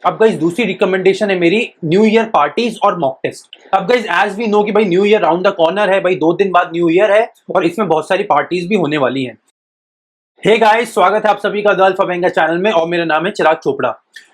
अब गाइस दूसरी रिकमेंडेशन है मेरी, न्यू ईयर पार्टीज और मॉक टेस्ट। अब गाइस एज वी नो कि भाई new year round the corner है, भाई 2 दिन बाद न्यू ईयर है और इसमें बहुत सारी पार्टीज भी होने वाली हैं। हे गाइस, स्वागत है आप सभी का द अल्फा बैंकर चैनल में और मेरा नाम है Chirag Chopra.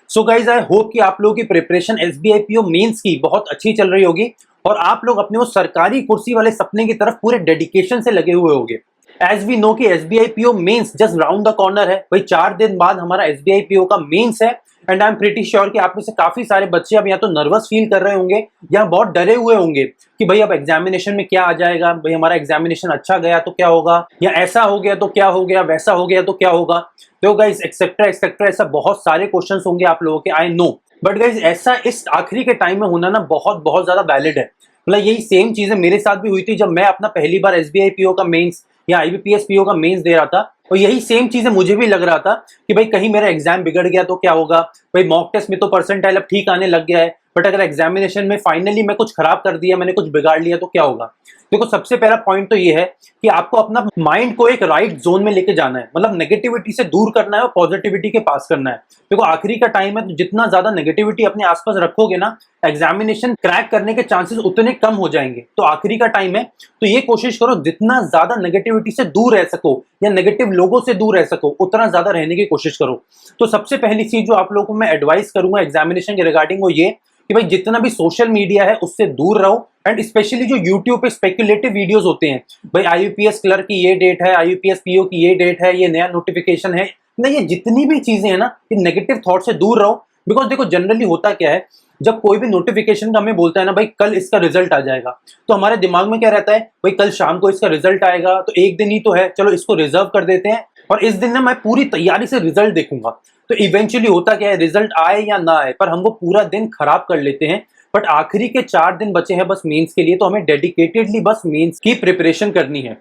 So guys I hope कि आप लोगों की प्रिपरेशन एसबीआई पीओ मेंस की बहुत अच्छी चल रही होगी और आप लोग अपने वो सरकारी कुर्सी वाले सपने की तरफ पूरे डेडिकेशन से लगे हुए होंगे। एज वी नो कि SBI PO mains just round the corner है, भाई 4 दिन बाद हमारा एसबीआई पीओ का मेंस है। And I am pretty sure कि आप में से काफी सारे बच्चे अब या तो नर्वस फील कर रहे होंगे या बहुत डरे हुए होंगे कि भाई अब एग्जामिनेशन में क्या आ जाएगा, भाई हमारा एग्जामिनेशन अच्छा गया तो क्या होगा, या ऐसा हो गया तो क्या हो गया, वैसा हो गया तो क्या होगा। तो गाइस एक्सेट्रा एक्सेट्रा ऐसा बहुत सारे क्वेश्चंस होंगे आप लोगों के, आई नो। बट गाइस ऐसा इस आखिरी के टाइम में होना ना बहुत बहुत ज्यादा वैलिड है। मतलब यही सेम चीजें मेरे साथ भी हुई थी जब मैं अपना पहली बार एसबीआई पीओ का मेंस या आईबीपीएस पीओ का मेंस दे रहा था। और यही सेम चीजें मुझे भी लग रहा था कि भाई कहीं मेरा एग्जाम बिगड़ गया तो क्या होगा, भाई मॉक टेस्ट में तो परसेंटाइल अब ठीक आने लग गया है, बट अगर एग्जामिनेशन में फाइनली मैं कुछ खराब कर दिया, मैंने कुछ बिगाड़ लिया तो क्या होगा। देखो सबसे पहला पॉइंट तो ये है कि आपको अपना माइंड को एक राइट जोन में लेके जाना है, मतलब नेगेटिविटी से दूर करना है और पॉजिटिविटी के पास करना है। देखो आखिरी का टाइम है तो जितना ज्यादा नेगेटिविटी अपने आसपास रखोगे ना, एग्जामिनेशन क्रैक करने के चांसेस उतने कम हो जाएंगे। तो आखिरी का टाइम है तो ये कोशिश करो जितना ज्यादा नेगेटिविटी से दूर रह सको या नेगेटिव लोगों से दूर रह सको उतना ज्यादा रहने की कोशिश करो। तो सबसे पहली चीज जो आप लोगों को मैं एडवाइस करूंगा एग्जामिनेशन के रिगार्डिंग वो ये कि भाई जितना भी सोशल मीडिया है उससे दूर रहो। एंड स्पेशली जो यूट्यूब पे स्पेकुलेटिव वीडियोस होते हैं, भाई आईयूपीएस क्लर्क की ये डेट है, आईयूपीएस पीओ की ये डेट है, ये नया नोटिफिकेशन है, ना ये जितनी भी चीजें हैं ना, ये नेगेटिव थॉट से दूर रहो। बिकॉज देखो जनरली होता क्या है, जब कोई भी नोटिफिकेशन का हमें बोलता है ना भाई कल इसका रिजल्ट आ जाएगा, तो हमारे दिमाग में क्या रहता है, भाई कल शाम को इसका रिजल्ट आएगा तो एक दिन ही तो है, चलो इसको रिजर्व कर देते हैं और इस दिन ना मैं पूरी तैयारी से रिजल्ट देखूंगा। तो इवेंचुअली होता क्या है, रिजल्ट आए या ना आए पर हम वो पूरा दिन खराब कर लेते हैं। बट आखिरी के 4 दिन बचे हैं बस मेंस के लिए, तो हमें डेडिकेटेडली बस मेंस की प्रिपरेशन करनी है।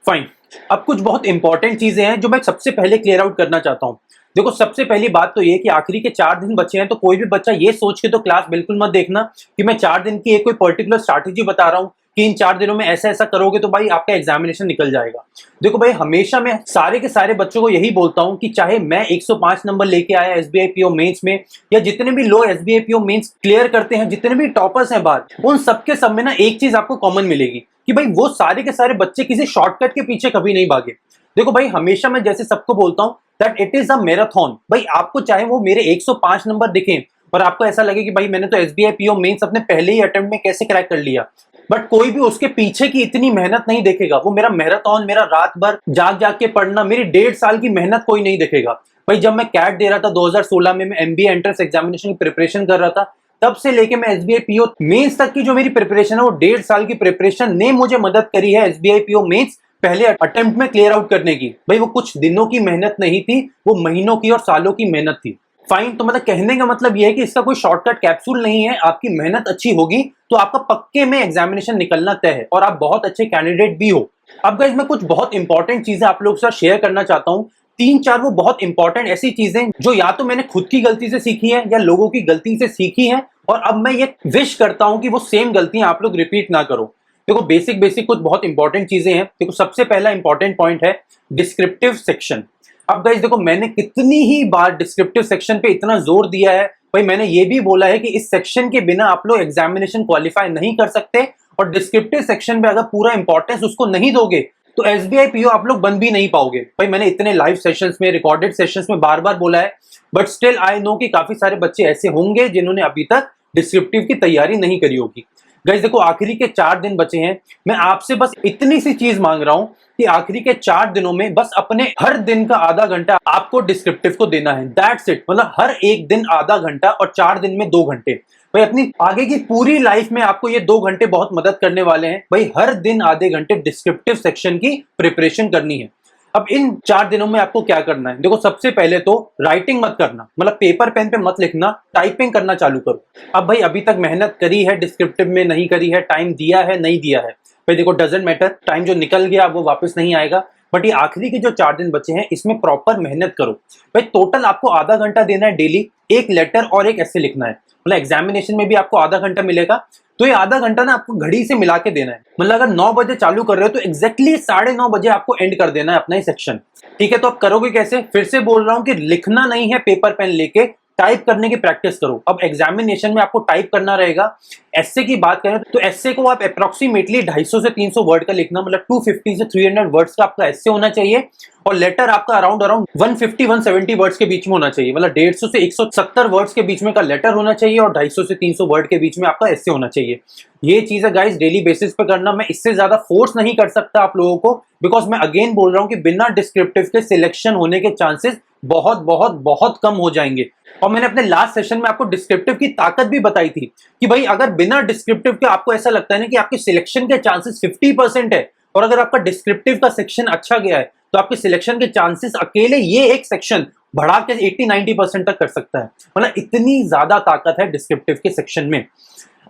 फाइन, अब कुछ बहुत इंपॉर्टेंट चीजें हैं जो मैं सबसे पहले क्लियर आउट करना चाहता हूं। देखो सबसे पहली बात तो ये कि आखिरी के 4 दिन बचे हैं तो कोई भी बच्चा ये सोच के तो क्लास बिल्कुल मत देखना कि मैं 4 दिन की एक कोई पर्टिकुलर स्ट्रैटेजी बता रहा हूं कि इन 4 दिनों में ऐसा ऐसा करोगे तो भाई आपका एग्जामिनेशन निकल जाएगा। देखो भाई हमेशा मैं सारे के सारे बच्चों को यही बोलता हूं कि चाहे मैं 105 नंबर लेके आया एसबीआई पीओ मेंस में, या जितने भी लोग एसबीआई पीओ मेंस क्लियर करते हैं, जितने भी टॉपर्स हैं बाहर, उन सबके सब में ना एक चीज आपको कॉमन मिलेगी कि भाई वो सारे के सारे बच्चे किसी शॉर्टकट के पीछे कभी नहीं भागे। देखो भाई हमेशा मैं जैसे सबको बोलता हूं that it is a marathon. भाई आपको चाहे वो मेरे 105 नंबर दिखें और आपको ऐसा लगे कि भाई मैंने तो एसबीआई पीओ मेंस अपने पहले ही अटेम्प्ट में कैसे क्रैक कर लिया, बट कोई भी उसके पीछे की इतनी मेहनत नहीं देखेगा। वो मेरा मैराथन, मेरा रात भर जाग जाग के पढ़ना, मेरी 1.5 साल की मेहनत कोई नहीं देखेगा। भाई जब मैं कैट दे रहा था 2016 में, मैं एमबीए एंट्रेंस एग्जामिनेशन की प्रिपरेशन कर रहा था, तब से लेके मैं एसबीआई पीओ मेंस तक की जो मेरी प्रिपरेशन है वो 1.5 साल की प्रिपरेशन ने मुझे मदद करी है एसबीआई पीओ मेंस पहले अटेम्प्ट में क्लियर आउट करने की। भाई वो कुछ दिनों की मेहनत नहीं थी, वो महीनों की और सालों की मेहनत थी। फाइन, तो मतलब कहने का मतलब यह है कि इसका कोई शॉर्टकट कैप्सूल नहीं है। आपकी मेहनत अच्छी होगी तो आपका पक्के में एग्जामिनेशन निकलना तय है और आप बहुत अच्छे कैंडिडेट भी हो। अब गाइस मैं कुछ बहुत इंपॉर्टेंट चीजें आप लोगों के साथ शेयर करना चाहता हूँ। 3-4 वो बहुत इंपॉर्टेंट ऐसी चीजें जो या तो मैंने खुद की गलती से सीखी है या लोगों की गलती से सीखी है, और अब मैं ये विश करता हूं कि वो सेम गलतियां आप लोग रिपीट ना करो। देखो बेसिक बेसिक कुछ बहुत इंपॉर्टेंट चीजें हैं। देखो सबसे पहला इंपॉर्टेंट पॉइंट है डिस्क्रिप्टिव सेक्शन। अब गाइस देखो मैंने कितनी ही बार डिस्क्रिप्टिव सेक्शन पे इतना जोर दिया है, भाई मैंने ये भी बोला है कि इस सेक्शन के बिना आप लोग एग्जामिनेशन क्वालिफाई नहीं कर सकते, और डिस्क्रिप्टिव सेक्शन पे अगर पूरा इंपॉर्टेंस उसको नहीं दोगे तो एसबीआई पीओ आप लोग बन भी नहीं पाओगे। भाई मैंने इतने लाइव सेशंस में, रिकॉर्डेड सेशंस में बार बार बोला है, बट स्टिल आई नो कि काफी सारे बच्चे ऐसे होंगे जिन्होंने अभी तक डिस्क्रिप्टिव की तैयारी नहीं करी होगी। गाइस देखो आखिरी के 4 दिन बचे हैं, मैं आपसे बस इतनी सी चीज मांग रहा हूं कि आखिरी के 4 दिनों में बस अपने हर दिन का आधा घंटा आपको डिस्क्रिप्टिव को देना है। दैट्स इट, मतलब हर एक दिन आधा घंटा और 4 दिन में 2 घंटे। भाई अपनी आगे की पूरी लाइफ में आपको ये 2 घंटे बहुत मदद करने वाले हैं। भाई हर दिन आधे घंटे डिस्क्रिप्टिव सेक्शन की प्रिपरेशन करनी है। अब इन 4 दिनों में आपको क्या करना है, देखो सबसे पहले तो राइटिंग मत करना, मतलब पेपर पेन पे मत लिखना, टाइपिंग करना चालू करो। अब भाई अभी तक मेहनत करी है डिस्क्रिप्टिव में, नहीं करी है, टाइम दिया है नहीं दिया है, भाई देखो डजेंट मैटर, टाइम जो निकल गया वो वापस नहीं आएगा। बट ये आखिरी के जो 4 दिन बचे हैं इसमें प्रॉपर मेहनत करो। भाई टोटल आपको आधा घंटा देना है डेली, एक लेटर और एक ऐसे लिखना है। मतलब एग्जामिनेशन में भी आपको आधा घंटा मिलेगा, तो ये आधा घंटा ना आपको घड़ी से मिला के देना है। मतलब अगर 9 बजे चालू कर रहे हो तो एग्जैक्टली 9:30 बजे आपको एंड कर देना है अपना ही सेक्शन। ठीक है, तो आप करोगे कैसे, फिर से बोल रहा हूं कि लिखना नहीं है पेपर पेन लेके, टाइप करने की प्रैक्टिस करो। अब एग्जामिनेशन में आपको टाइप करना रहेगा। एस्से की बात करें तो एस्से को आप अप्रोक्सीमेटली 250 से 300 वर्ड का लिखना, मतलब 250 से 300 वर्ड्स का आपका एस्से होना चाहिए। और लेटर आपका अराउंड 150-170 वर्ड्स के बीच में होना चाहिए, मतलब 150 से 170 वर्ड्स के बीच में का लेटर होना चाहिए और 250 से 300 वर्ड के बीच में आपका एस्से होना चाहिए। ये चीज है गाइस डेली बेसिस पे करना। मैं इससे ज्यादा फोर्स नहीं कर सकता आप लोगों को, बिकॉज मैं अगेन बोल रहा हूं कि बिना डिस्क्रिप्टिव के सिलेक्शन होने के चांसेस बहुत बहुत बहुत कम हो जाएंगे। और मैंने अपने लास्ट सेशन में आपको डिस्क्रिप्टिव की ताकत भी बताई थी कि भाई अगर बिना डिस्क्रिप्टिव के आपको ऐसा लगता है ना कि आपके सिलेक्शन के चांसेस 50% है, और अगर आपका डिस्क्रिप्टिव का सेक्शन अच्छा गया है तो आपके सिलेक्शन के चांसेस अकेले ये एक सेक्शन बढ़ा के 80-90% तक कर सकता है। मतलब इतनी ज्यादा ताकत है डिस्क्रिप्टिव के सेक्शन में।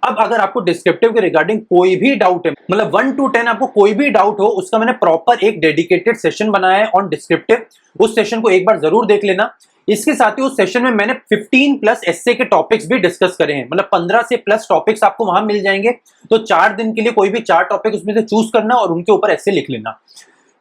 अब अगर आपको डिस्क्रिप्टिव के रिगार्डिंग कोई भी डाउट है, मतलब 1 to 10 आपको कोई भी डाउट हो, उसका मैंने प्रॉपर एक डेडिकेटेड सेशन बनाया है ऑन डिस्क्रिप्टिव। उस सेशन को एक बार जरूर देख लेना। इसके साथ ही उस सेशन में मैंने 15+ एस्से के टॉपिक्स भी डिस्कस करे हैं, मतलब 15 से प्लस टॉपिक्स आपको वहां मिल जाएंगे। तो 4 दिन के लिए कोई भी 4 टॉपिक उसमें से चूज करना और उनके ऊपर एस्से लिख लेना।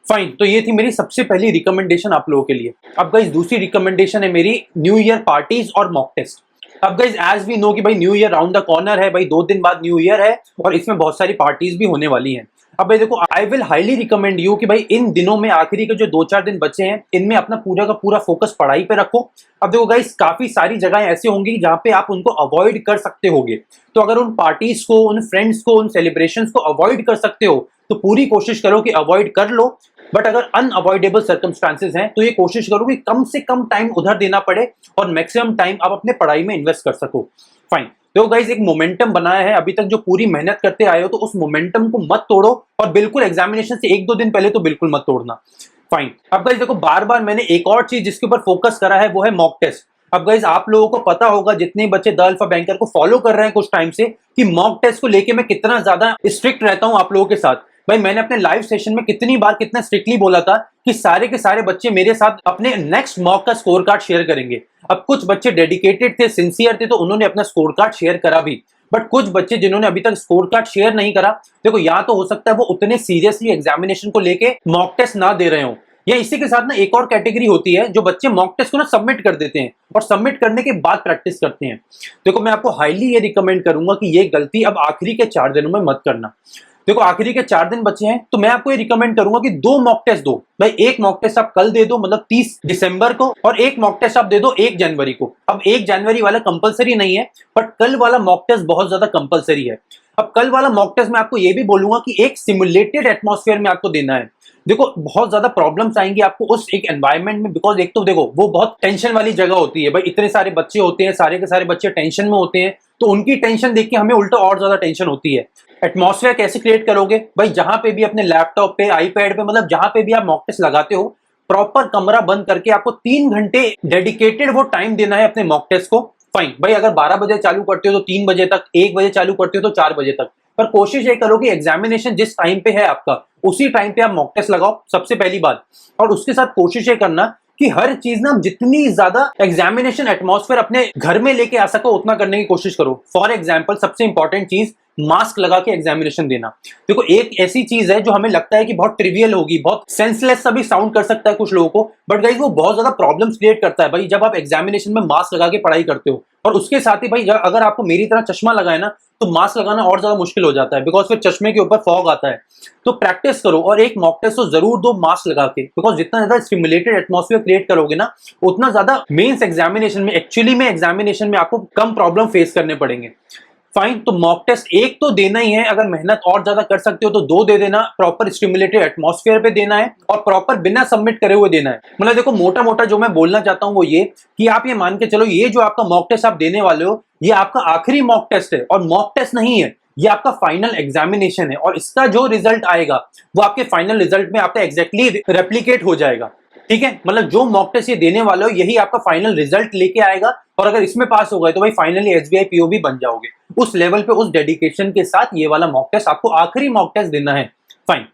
फाइन, तो ये थी मेरी सबसे पहली रिकमेंडेशन आप लोगों के लिए। अब गाइस दूसरी रिकमेंडेशन है मेरी न्यू ईयर पार्टीज और मॉक टेस्ट। अब गाइस एज वी नो कि भाई new year round the corner है, भाई 2 दिन बाद न्यू ईयर है और इसमें बहुत सारी पार्टीज भी होने वाली हैं। अब भाई देखो, I will highly recommend you कि भाई इन दिनों में आखिरी के जो 2-4 दिन बचे हैं इनमें अपना पूरा का पूरा फोकस पढ़ाई पे रखो। अब देखो गाइस, काफी सारी जगह ऐसी होंगी जहां पे आप उनको अवॉइड कर सकते होगे, तो अगर उन पार्टीज को, उन फ्रेंड्स को, उन सेलिब्रेशंस को अवॉइड कर सकते हो तो पूरी कोशिश करो कि अवॉइड कर लो। बट अगर अनअवॉइडेबल सर्कमस्टांसेस हैं तो ये कोशिश करो कि कम से कम टाइम उधर देना पड़े और मैक्सिमम टाइम आप अपने पढ़ाई में इन्वेस्ट कर सको। फाइन, तो गाइस एक मोमेंटम बनाया है अभी तक, जो पूरी मेहनत करते आए हो तो उस मोमेंटम को मत तोड़ो और बिल्कुल एग्जामिनेशन से 1-2 दिन पहले तो बिल्कुल मत तोड़ना। फाइन, अब गाइस देखो, बार बार मैंने एक और चीज जिसके ऊपर फोकस करा है वो है मॉक टेस्ट। अब गाइस आप लोगों को पता होगा, जितने बच्चे द अल्फा बैंकर को फॉलो कर रहे हैं कुछ टाइम से, कि मॉक टेस्ट को लेके मैं कितना ज्यादा स्ट्रिक्ट रहता हूं आप लोगों के साथ। भाई मैंने अपने लाइव सेशन में कितनी बार कितना स्ट्रिक्टली बोला था कि सारे के सारे बच्चे मेरे साथ अपने नेक्स्ट मॉक का स्कोर कार्ड शेयर करेंगे। अब कुछ बच्चे डेडिकेटेड थे, सिंसियर थे, तो उन्होंने अपना स्कोर कार्ड शेयर करा भी। बट कुछ बच्चे जिन्होंने अभी तक स्कोर कार्ड शेयर नहीं करा, देखो या तो हो सकता है वो उतने सीरियसली एग्जामिनेशन को लेके मॉक टेस्ट ना दे रहे हो, या इसी के साथ ना एक और कैटेगरी होती है जो बच्चे मॉक टेस्ट को ना सबमिट कर देते हैं और सबमिट करने के बाद प्रैक्टिस करते हैं। देखो मैं आपको हाईली ये रिकमेंड करूंगा कि ये गलती अब आखिरी के 4 दिनों में मत करना। देखो आखिरी के 4 दिन बचे हैं तो मैं आपको ये रिकमेंड करूंगा कि 2 मॉक टेस्ट दो। भाई एक मॉक टेस्ट आप कल दे दो, मतलब 30 दिसंबर को, और एक मॉक टेस्ट आप दे दो 1 जनवरी को। अब 1 जनवरी वाला कंपलसरी नहीं है, बट कल वाला मॉक टेस्ट बहुत ज्यादा कंपलसरी है। अब कल वाला मॉक टेस्ट मैं आपको ये भी बोलूंगा कि एक सिमुलेटेड एटमॉस्फेयर में आपको देना है। देखो बहुत ज्यादा प्रॉब्लम्स आएंगी आपको उस एक एनवायरनमेंट में, बिकॉज एक तो देखो वो बहुत टेंशन वाली जगह होती है। भाई इतने सारे बच्चे होते हैं, सारे के सारे बच्चे टेंशन में होते हैं, तो उनकी टेंशन देख के हमें उल्टा और ज्यादा टेंशन होती है। एटमॉस्फेयर कैसे क्रिएट करोगे? भाई जहां पे भी अपने लैपटॉप पे, आईपैड पे, मतलब जहां पे भी आप मॉक टेस्ट लगाते हो, प्रॉपर कमरा बंद करके आपको 3 घंटे डेडिकेटेड वो टाइम देना है अपने मॉक टेस्ट को। फाइन, भाई अगर 12 बजे चालू करते हो तो 3 बजे तक, 1 बजे चालू करते हो तो 4 बजे तक, पर कोशिश ये करो कि एग्जामिनेशन जिस टाइम पे है आपका उसी टाइम पे आप मॉक टेस्ट लगाओ, सबसे पहली बात। और उसके साथ कोशिश ये करना कि हर चीज ना जितनी ज्यादा एग्जामिनेशन एटमॉस्फेयर अपने घर में लेके आ सको उतना करने की कोशिश करो। फॉर एग्जाम्पल सबसे इंपॉर्टेंट चीज, मास्क लगा के एग्जामिनेशन देना। देखो एक ऐसी चीज है जो हमें लगता है कि बहुत ट्रिवियल होगी, बहुत सेंसलेस सा भी साउंड कर सकता है कुछ लोगों को, बट गाइस वो बहुत ज्यादा प्रॉब्लम्स क्रिएट करता है। भाई जब आप एग्जामिनेशन में मास्क लगा के पढ़ाई करते हो, और उसके साथ ही भाई अगर आपको मेरी तरह चश्मा लगाए ना तो मास्क लगाना और ज्यादा मुश्किल हो जाता है, बिकॉज फिर चश्मे के ऊपर फॉग आता है। तो प्रैक्टिस करो और एक मॉक टेस्ट तो जरूर दो मास्क लगा के, बिकॉज जितना ज्यादा स्टिमुलेटेड एटमॉस्फेयर क्रिएट करोगे ना उतना ज्यादा मेंस एग्जामिनेशन में, एक्चुअली में एग्जामिनेशन में आपको कम प्रॉब्लम फेस करने पड़ेंगे। फाइन, तो मॉक टेस्ट एक तो देना ही है। अगर मेहनत और ज्यादा कर सकते हो तो 2 दे देना, प्रॉपर स्टिमुलेटेड एटमॉस्फेयर पे देना है और प्रॉपर बिना सबमिट करे हुए देना है। मतलब देखो मोटा मोटा जो मैं बोलना चाहता हूं वो ये कि आप ये मान के चलो, ये जो आपका मॉक टेस्ट आप देने वाले हो ये आपका आखिरी मॉक टेस्ट है, और मॉक टेस्ट नहीं है, ये आपका फाइनल एग्जामिनेशन है, और इसका जो रिजल्ट आएगा वो आपके फाइनल रिजल्ट में आपका एग्जैक्टली रेप्लीकेट हो जाएगा। ठीक है, मतलब जो मॉक टेस्ट ये देने वाले हो यही आपका फाइनल रिजल्ट लेके आएगा, और अगर इसमें पास हो गए तो भाई फाइनली एसबीआई पीओ भी बन जाओगे। उस लेवल पे, उस डेडिकेशन के साथ ये वाला मॉक टेस्ट आपको आखिरी मॉक टेस्ट देना है। फाइन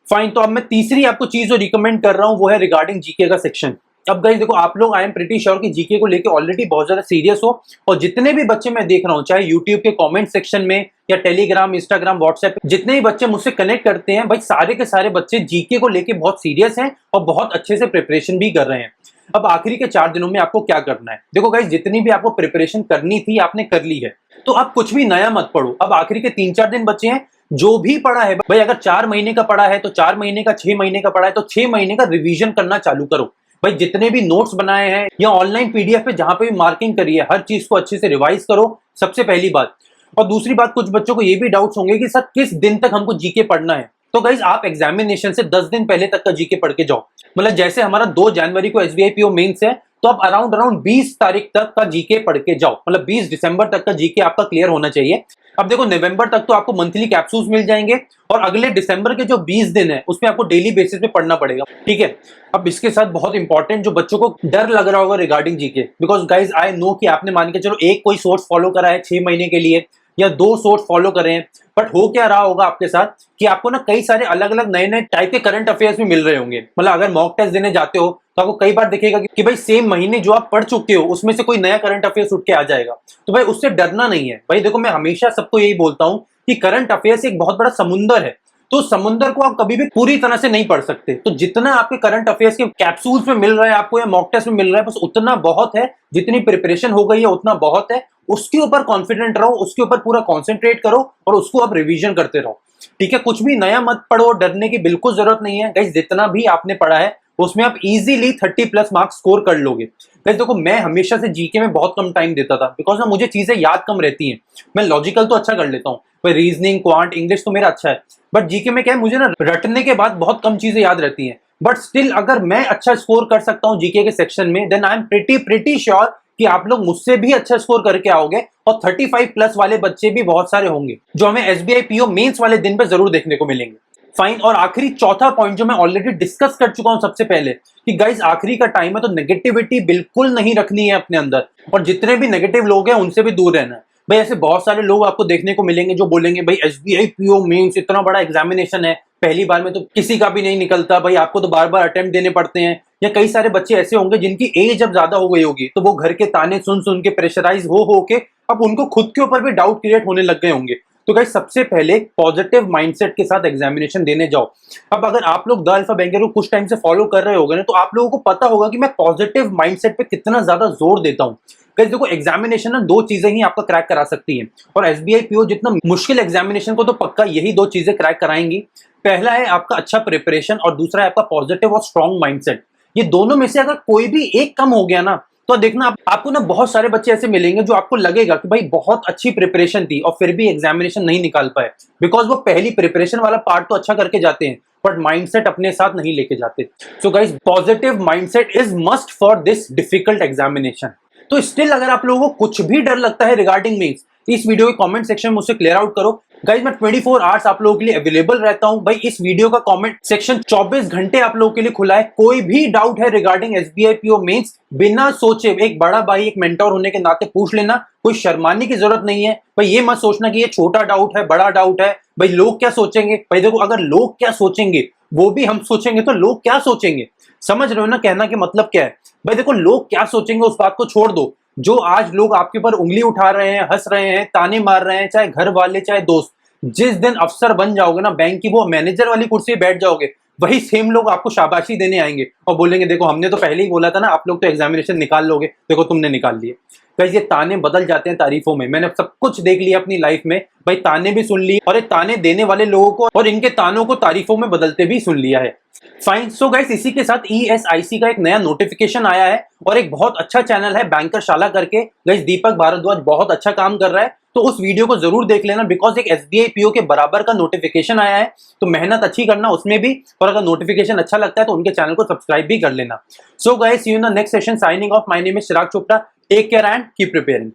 फाइन, तो अब मैं तीसरी आपको चीज जो रिकमेंड कर रहा हूं वो है रिगार्डिंग जीके का सेक्शन। अब गाइस देखो, आप लोग आई एम प्रीटी श्योर कि जीके को लेके ऑलरेडी बहुत ज्यादा सीरियस हो, और जितने भी बच्चे मैं देख रहा हूं, चाहे यूट्यूब के कमेंट सेक्शन में या टेलीग्राम, इंस्टाग्राम, व्हाट्सएप, जितने भी बच्चे मुझसे कनेक्ट करते हैं, भाई सारे के सारे बच्चे जीके को लेके बहुत सीरियस हैं और बहुत अच्छे से प्रिपरेशन भी कर रहे हैं। अब आखिरी के 4 दिनों में आपको क्या करना है। देखो गाइस, जितनी भी आपको प्रिपरेशन करनी थी आपने कर ली है, तो अब कुछ भी नया मत पढ़ो। अब आखिरी के 3-4 दिन बचे हैं, जो भी पढ़ा है भाई, अगर 4 महीने का पढ़ा है तो 4 महीने का, 6 महीने का पढ़ा है तो 6 महीने का रिवीजन करना चालू करो भाई। जितने भी नोट्स बनाए हैं या ऑनलाइन पीडीएफ पे जहां पे भी मार्किंग करी है, हर चीज को अच्छे से रिवाइज करो, सबसे पहली बात। और दूसरी बात, कुछ बच्चों को ये भी डाउट्स होंगे कि सर किस दिन तक हमको जीके पढ़ना है। तो गाइज, आप एग्जामिनेशन से 10 दिन पहले तक का जीके पढ़ के जाओ। मतलब जैसे हमारा 2 जनवरी को एसबीआई पीओ मेंस है, तो आप अराउंड 20 तारीख तक का जीके पढ़ के जाओ। मतलब 20 दिसंबर तक का जीके आपका क्लियर होना चाहिए। अब देखो, नवंबर तक तो आपको मंथली कैप्सूल्स मिल जाएंगे, और अगले दिसंबर के जो 20 दिन है उसमें आपको डेली बेसिस पे पढ़ना पड़ेगा, ठीक है। अब इसके साथ बहुत इंपॉर्टेंट, जो बच्चों को डर लग रहा होगा regarding GK, because guys I know कि आपने मान के चलो एक कोई सोर्स फॉलो करा है 6 महीने के लिए, या 2 सोर्स फॉलो कर रहे हैं, बट हो क्या रहा होगा आपके साथ कि आपको ना कई सारे अलग अलग नए नए टाइप के करंट अफेयर्स भी मिल रहे होंगे। मतलब अगर मॉक टेस्ट देने जाते हो तो आपको कई बार दिखेगा कि भाई सेम महीने जो आप पढ़ चुके हो उसमें से कोई नया करंट अफेयर्स उठ के आ जाएगा। तो भाई उससे डरना नहीं है भाई। देखो, मैं हमेशा सबको यही बोलता हूं कि करंट अफेयर्स एक बहुत बड़ा समुंदर है, तो समुंदर को आप कभी भी पूरी तरह से नहीं पढ़ सकते। तो जितना आपके करंट अफेयर्स के कैप्सूल्स में मिल रहा है आपको, या मॉक टेस्ट में मिल रहा है, बस उतना बहुत है। जितनी प्रिपरेशन हो गई है उतना बहुत है। उसके ऊपर कॉन्फिडेंट रहो, उसके ऊपर पूरा कॉन्सेंट्रेट करो, और उसको आप रिवीजन करते रहो, ठीक है। कुछ भी नया मत पढ़ो, डरने की बिल्कुल जरूरत नहीं है गाइस। जितना भी आपने पढ़ा है उसमें आप इजीली 30+ मार्क्स स्कोर कर लोगे। गाइस देखो, मैं हमेशा से जीके में बहुत कम टाइम देता था, बिकॉज ना मुझे चीजें याद कम रहती हैं। मैं लॉजिकल तो अच्छा कर लेता हूँ, रीजनिंग, क्वांट, इंग्लिश तो मेरा अच्छा है, बट जीके में क्या है, मुझे ना रटने के बाद बहुत कम चीजें याद रहती हैं। बट स्टिल अगर मैं अच्छा स्कोर कर सकता हूँ जीके के सेक्शन में, then I am pretty sure कि आप लोग मुझसे भी अच्छा स्कोर करके आओगे, और 35+ वाले बच्चे भी बहुत सारे होंगे जो हमें एसबीआई पीओ मेंस वाले दिन पे जरूर देखने को मिलेंगे। फाइन। और आखिरी चौथा पॉइंट जो मैं ऑलरेडी डिस्कस कर चुका हूं सबसे पहले, कि गाइस आखिरी का टाइम है, तो नेगेटिविटी बिल्कुल नहीं रखनी है अपने अंदर, और जितने भी नेगेटिव लोग हैं उनसे भी दूर रहना है भाई। ऐसे बहुत सारे लोग आपको देखने को मिलेंगे जो बोलेंगे भाई एसबीआई पीओ मेंस इतना बड़ा एग्जामिनेशन है, पहली बार में तो किसी का भी नहीं निकलता भाई, आपको तो बार बार अटेम्प्ट देने पड़ते हैं। या कई सारे बच्चे ऐसे होंगे जिनकी एज अब ज्यादा हो गई होगी, तो वो घर के ताने सुन सुन के प्रेशराइज हो के अब उनको खुद के ऊपर भी डाउट क्रिएट होने लग गए होंगे। तो गाइस, सबसे पहले पॉजिटिव माइंडसेट के साथ एग्जामिनेशन देने जाओ। अब अगर आप लोग द अल्फा बैंकर को कुछ टाइम से फॉलो कर रहे होंगे ना, तो आप लोगों को पता होगा कि मैं पॉजिटिव माइंडसेट पे कितना ज्यादा जोर देता हूं। गाइस देखो, एग्जामिनेशन ना 2 चीजें ही आपका क्रैक करा सकती हैं, और एसबीआई पीओ जितना मुश्किल एग्जामिनेशन को तो पक्का यही 2 चीजें क्रैक कराएंगी। पहला है आपका अच्छा प्रिपरेशन, और दूसरा है आपका पॉजिटिव और स्ट्रॉन्ग माइंडसेट। ये दोनों में से अगर कोई भी एक कम हो गया ना, तो देखना आपको ना बहुत सारे बच्चे ऐसे मिलेंगे जो आपको लगेगा कि भाई बहुत अच्छी प्रिपरेशन थी और फिर भी एग्जामिनेशन नहीं निकाल पाए, बिकॉज वो पहली प्रिपरेशन वाला पार्ट तो अच्छा करके जाते हैं बट माइंडसेट अपने साथ नहीं लेके जाते। So guys, positive mindset is must for this difficult examination. तो स्टिल अगर आप लोगों को कुछ भी डर लगता है रिगार्डिंग मेंस, इस वीडियो के कमेंट सेक्शन में मुझसे क्लियर आउट करो। गाइज, मैं 24 आवर्स आप लोगों के लिए अवेलेबल रहता हूं भाई। इस वीडियो का कमेंट सेक्शन 24 घंटे आप लोगों के लिए खुला है। कोई भी डाउट है रिगार्डिंग एसबीआई पीओ मेंस, बिना सोचे एक बड़ा भाई, एक मेंटर होने के नाते पूछ लेना। कोई शर्माने की जरूरत नहीं है भाई। ये मत सोचना कि ये छोटा डाउट है, बड़ा डाउट है भाई, लोग क्या सोचेंगे। भाई देखो, अगर लोग क्या सोचेंगे वो भी हम सोचेंगे तो लोग क्या सोचेंगे, समझ रहे हो ना कहना कि मतलब क्या है। भाई देखो, लोग क्या सोचेंगे उस बात को छोड़ दो। जो आज लोग आपके ऊपर उंगली उठा रहे हैं, हंस रहे हैं, ताने मार रहे हैं, चाहे घर वाले चाहे दोस्त, जिस दिन अफसर बन जाओगे ना, बैंक की वो मैनेजर वाली कुर्सी पे बैठ जाओगे, वही सेम लोग आपको शाबाशी देने आएंगे और बोलेंगे देखो हमने तो पहले ही बोला था ना, आप लोग तो एग्जामिनेशन निकाल लोगे, देखो तुमने निकाल लिए। भाई ये ताने बदल जाते हैं तारीफों में। मैंने सब कुछ देख लिया अपनी लाइफ में भाई, ताने भी सुन लिए और ये ताने देने वाले लोगों को और इनके तानों को तारीफों में बदलते भी सुन लिया है। फाइन। सो गाइस, इसी के साथ ESIC का एक नया नोटिफिकेशन आया है और एक बहुत अच्छा चैनल है बैंकर शाला करके। गाइस, दीपक भारद्वाज बहुत अच्छा काम कर रहा है, तो उस वीडियो को जरूर देख लेना, बिकॉज एक SBI PO के बराबर का नोटिफिकेशन आया है। तो मेहनत अच्छी करना उसमें भी, और अगर नोटिफिकेशन अच्छा लगता है तो उनके चैनल को सब्सक्राइब भी कर लेना। So guys, see you in the next session. Signing off. My name is Chirag Chopra. Take care and keep preparing.